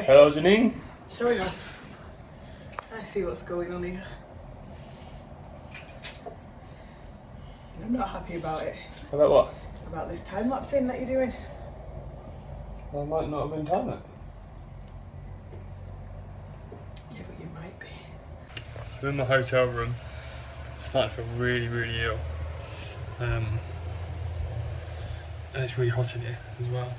Hello, Janine. Sure enough. I see what's going on here. I'm not happy about it. About what? About this time lapsing that you're doing. I might not have been time lapse. Yeah, but you might be. So I'm in my hotel room, starting to feel really ill. And it's really hot in here as well.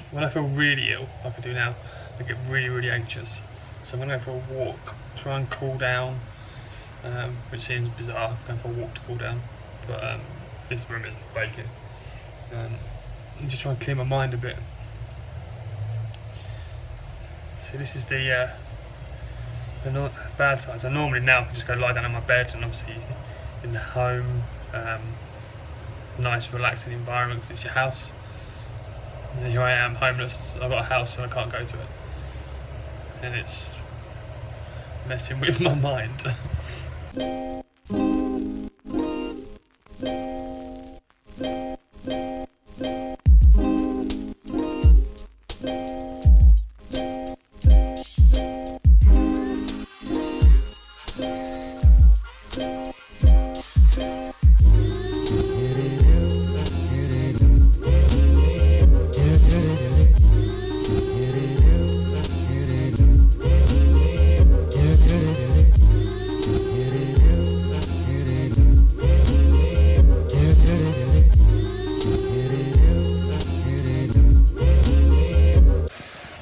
When I feel really ill, like I do now, I get really anxious. So I'm going to go for a walk, try and cool down, which seems bizarre, going for a walk to cool down, but this room is baking. And just try and clear my mind a bit. So this is the bad side. So normally now I can just go lie down on my bed, and obviously in the home, nice relaxing environment because it's your house. And here I am, homeless. I've got a house and I can't go to it, and it's messing with my mind.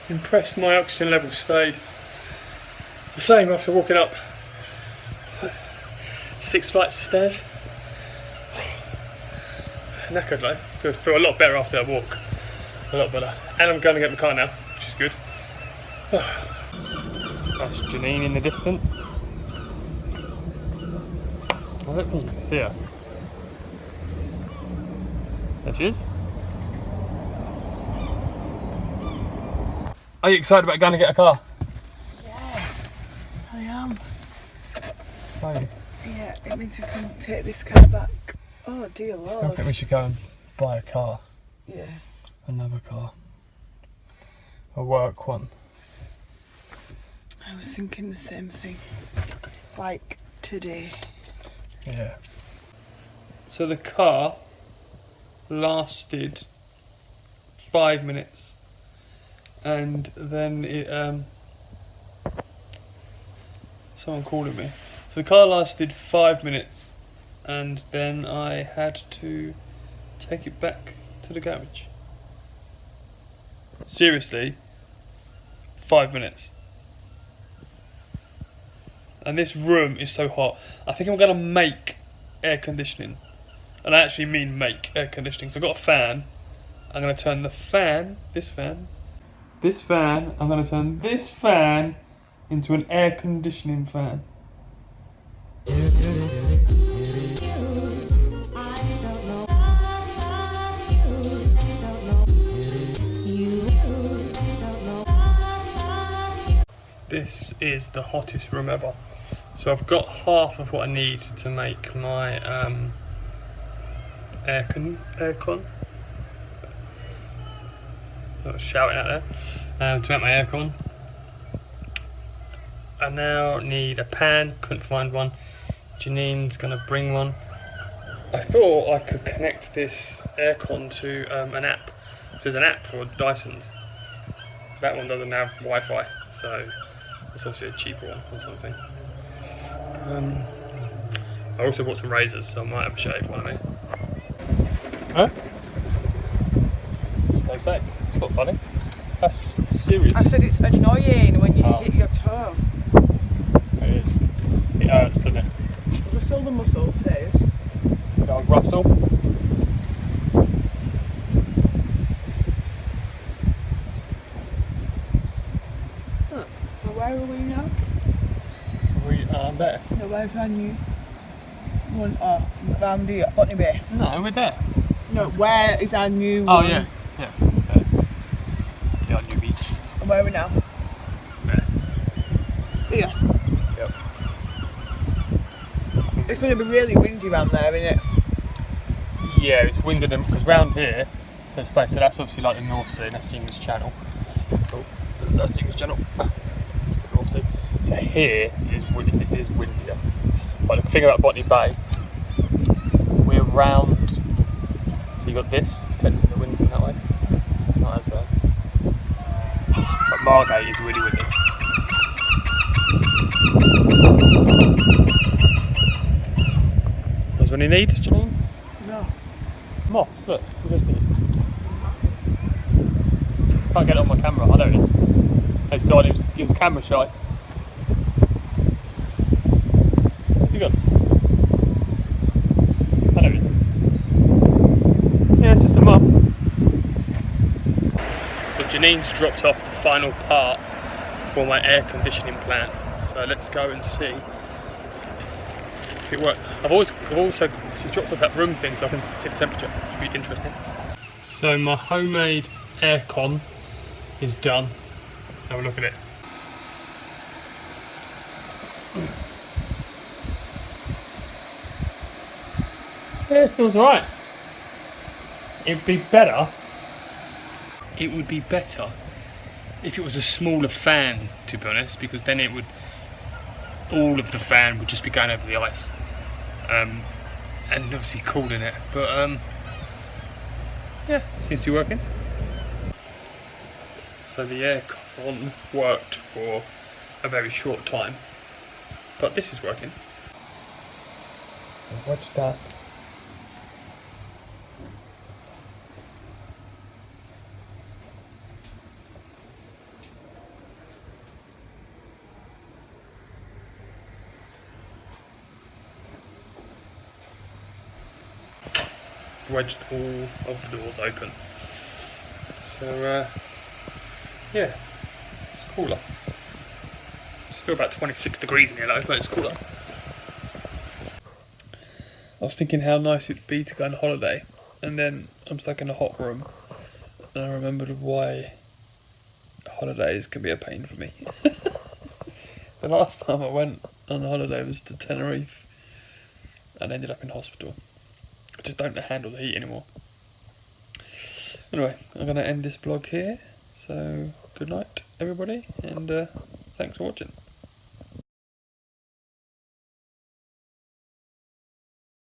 Impressed my oxygen level stayed the same after walking up 6 flights of stairs. Knackered though, good. Feel a lot better after that walk, a lot better. And I'm going to get my car now, which is good. That's Janine in the distance. I don't think you can see her. There she is. Are you excited about going to get a car? Yeah, I am. Are you? Yeah, it means we can take this car back. Oh dear Lord. Still think we should go and buy a car. Yeah. Another car. A work one. I was thinking the same thing. Like today. Yeah. So the car lasted 5 minutes. And then it, someone calling me. So the car lasted 5 minutes, and then I had to take it back to the garage. Seriously, 5 minutes. And this room is so hot. I think I'm going to make air conditioning. And I actually mean make air conditioning. So I've got a fan. I'm going to turn the fan, this fan, I'm going to turn this fan into an air conditioning fan. This is the hottest room ever. So I've got half of what I need to make my aircon. I was shouting out there, to make my aircon. I now need a pan, couldn't find one. Janine's gonna bring one. I thought I could connect this aircon to an app. So there's an app for Dysons. That one doesn't have Wi-Fi, so it's obviously a cheaper one or something. I also bought some razors, so I might have a shave one of me. Huh? Stay safe. It's not funny. That's serious. I said it's annoying when you hit your toe. It is. It hurts, doesn't it? Rustle the muscle says. Go Russell. So where are we now? We are there. So where's our new one? Oh, around here, Botany Bay. No, we're there. No, where is our new Oh one? yeah, yeah. There. Yeah, our new beach. And where are we now? There. Here. Yep. It's going to be really windy around there, isn't it? Yeah, it's windier than, because round here, so it's basically, so that's obviously like the North Sea, and that's the English Channel. Oh, that's the channel. So here is windier. But the thing about Botany Bay, we're round. So you got this protecting the wind from that way. So it's not as bad. But Margate is really windy. Is there any need, Janine? No. Moth, look, you can see it. Can't get it on my camera. Oh, there it is. It's gone, he was camera shy. Where's he gone? Oh, there it is. Yeah, it's just a moth. So Janine's dropped off the final part for my air conditioning plant. So let's go and see if it works. I've also, she's dropped off that room thing so I can take the temperature, which would be interesting. So my homemade aircon is done. Let's have a look at it. Yeah, it feels alright. It would be better. It would be better if it was a smaller fan, to be honest, because then it would, all of the fan would just be going over the ice, and obviously cooling it. But yeah, seems to be working. So the aircon worked for a very short time, but this is working. Watch that. Wedged all of the doors open. So yeah, it's cooler. It's still about 26 degrees in here though, but it's cooler. I was thinking how nice it'd be to go on holiday, and then I'm stuck in a hot room, and I remembered why holidays can be a pain for me. The last time I went on holiday was to Tenerife and ended up in hospital. I just don't handle the heat anymore. Anyway, I'm going to end this vlog here. So, good night, everybody, and thanks for watching.